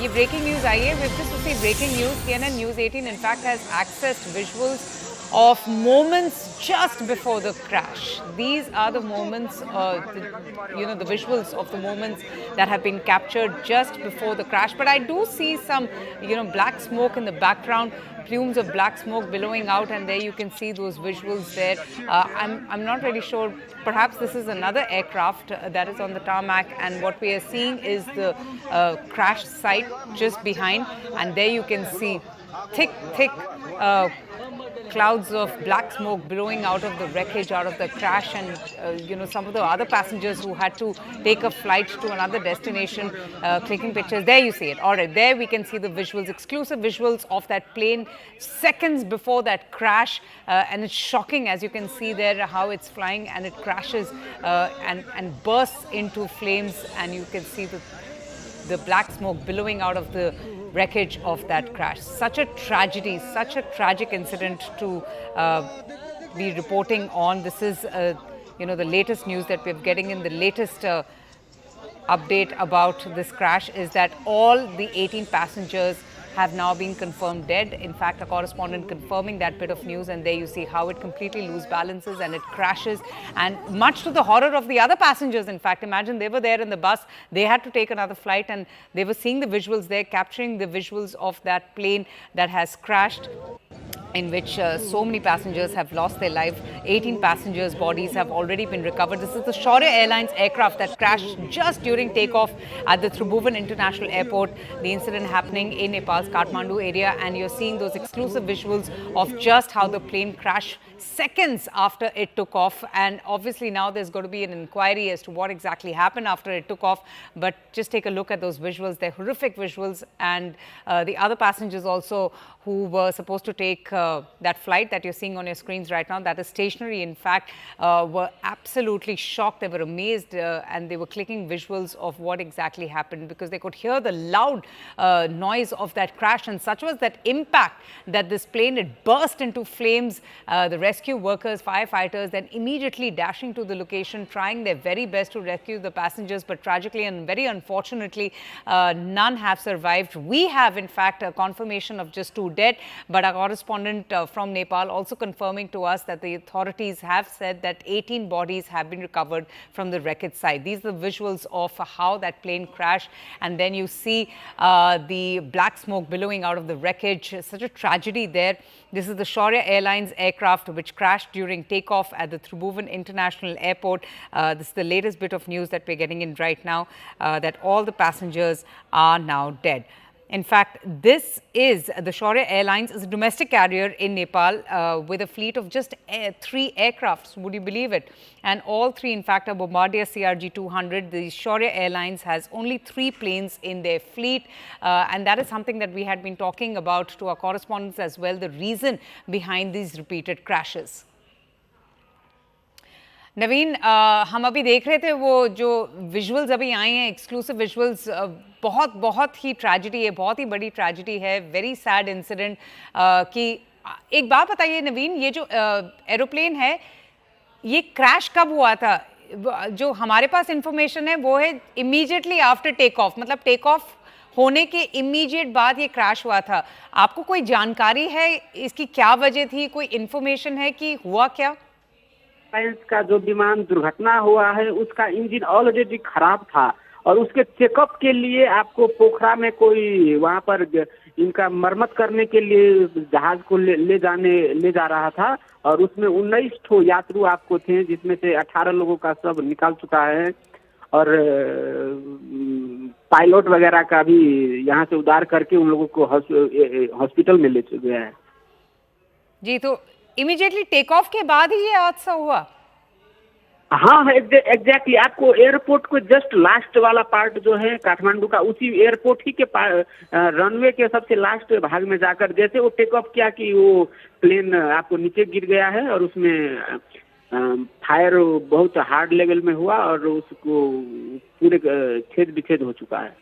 ये breaking news आई है. We've just received breaking news. CNN News 18 in fact has accessed visuals of moments just before the crash. These are the moments, the visuals of the moments that have been captured just before the crash. But I do see some, black smoke in the background, plumes of black smoke billowing out, and there you can see those visuals there. I'm not really sure. Perhaps this is another aircraft that is on the tarmac, and what we are seeing is the crash site just behind, and there you can see thick clouds of black smoke billowing out of the wreckage, out of the crash, and some of the other passengers who had to take a flight to another destination, clicking pictures. There you see it. All right, there we can see the visuals, exclusive visuals of that plane seconds before that crash, and it's shocking, as you can see there, how it's flying and it crashes and bursts into flames, and you can see the black smoke billowing out of the wreckage of that crash. Such a tragedy, such a tragic incident to be reporting on. This is, the latest news that we're getting in. The latest update about this crash is that all the 18 passengers have now been confirmed dead. In fact, a correspondent confirming that bit of news, and there you see how it completely loses balances and it crashes, and much to the horror of the other passengers. In fact, imagine they were there in the bus, they had to take another flight, and they were seeing the visuals there, capturing the visuals of that plane that has crashed, in which so many passengers have lost their life. 18 passengers' bodies have already been recovered. This is the Shaurya Airlines aircraft that crashed just during takeoff at the Tribhuvan International Airport. The incident happening in Nepal's Kathmandu area, and you're seeing those exclusive visuals of just how the plane crashed seconds after it took off. And obviously now there's going to be an inquiry as to what exactly happened after it took off. But just take a look at those visuals. They're horrific visuals, and the other passengers also who were supposed to take that flight that you're seeing on your screens right now, that is stationary, in fact, were absolutely shocked. They were amazed, and they were clicking visuals of what exactly happened, because they could hear the loud noise of that crash, and such was that impact that this plane, it burst into flames. The rescue workers, firefighters, then immediately dashing to the location, trying their very best to rescue the passengers, but tragically and very unfortunately, none have survived. We have, in fact, a confirmation of just 2 dead, but our correspondent from Nepal also confirming to us that the authorities have said that 18 bodies have been recovered from the wreckage site. These are the visuals of how that plane crashed, and then you see the black smoke billowing out of the wreckage. Such a tragedy there. This is the Shaurya Airlines aircraft which crashed during takeoff at the Tribhuvan International Airport. This is the latest bit of news that we're getting in right now, that all the passengers are now dead. In fact, this is the Shaurya Airlines is a domestic carrier in Nepal with a fleet of just 3 aircrafts. Would you believe it? And all 3, in fact, are Bombardier CRJ-200. The Shaurya Airlines has only 3 planes in their fleet, and that is something that we had been talking about to our correspondents as well, the reason behind these repeated crashes. नवीन, हम अभी देख रहे थे वो जो visuals अभी आए हैं, एक्सक्लूसिव विजुअल्स, बहुत ही ट्रेजेडी है, बहुत ही बड़ी ट्रेजेडी है, वेरी सैड इंसिडेंट। कि एक बात बताइए नवीन, ये जो एरोप्लेन है, ये क्रैश कब हुआ था? जो हमारे पास इंफॉर्मेशन है वो है इमीडिएटली आफ्टर टेक ऑफ, मतलब टेक ऑफ होने के इमीडिएट बाद ये क्रैश हुआ था। आपको कोई जानकारी है इसकी, क्या वजह थी, कोई इंफॉर्मेशन है कि हुआ क्या? का जो विमान दुर्घटना हुआ है उसका इंजन ऑलरेडी खराब था, और उसके चेकअप के लिए आपको पोखरा में कोई वहां पर इनका मरम्मत करने के लिए जहाज को ले जा रहा था, और उसमें 19 ठो यात्रु आपको थे, जिसमें से 18 लोगों का सब निकाल चुका है, और पायलट वगैरह का भी यहाँ से उद्धार करके उन लोगों को हॉस्पिटल में ले गया है। जी, तो इमीडिएटली टेक ऑफ के बाद ही ये हादसा हुआ? हाँ, एग्जैक्टली। आपको एयरपोर्ट को जस्ट लास्ट वाला पार्ट जो है काठमांडू का, उसी एयरपोर्ट ही के रनवे के सबसे लास्ट भाग में जाकर जैसे वो टेक ऑफ किया कि वो प्लेन आपको नीचे गिर गया है, और उसमें फायर बहुत हार्ड लेवल में हुआ, और उसको पूरे छेद विच्छेद हो चुका है।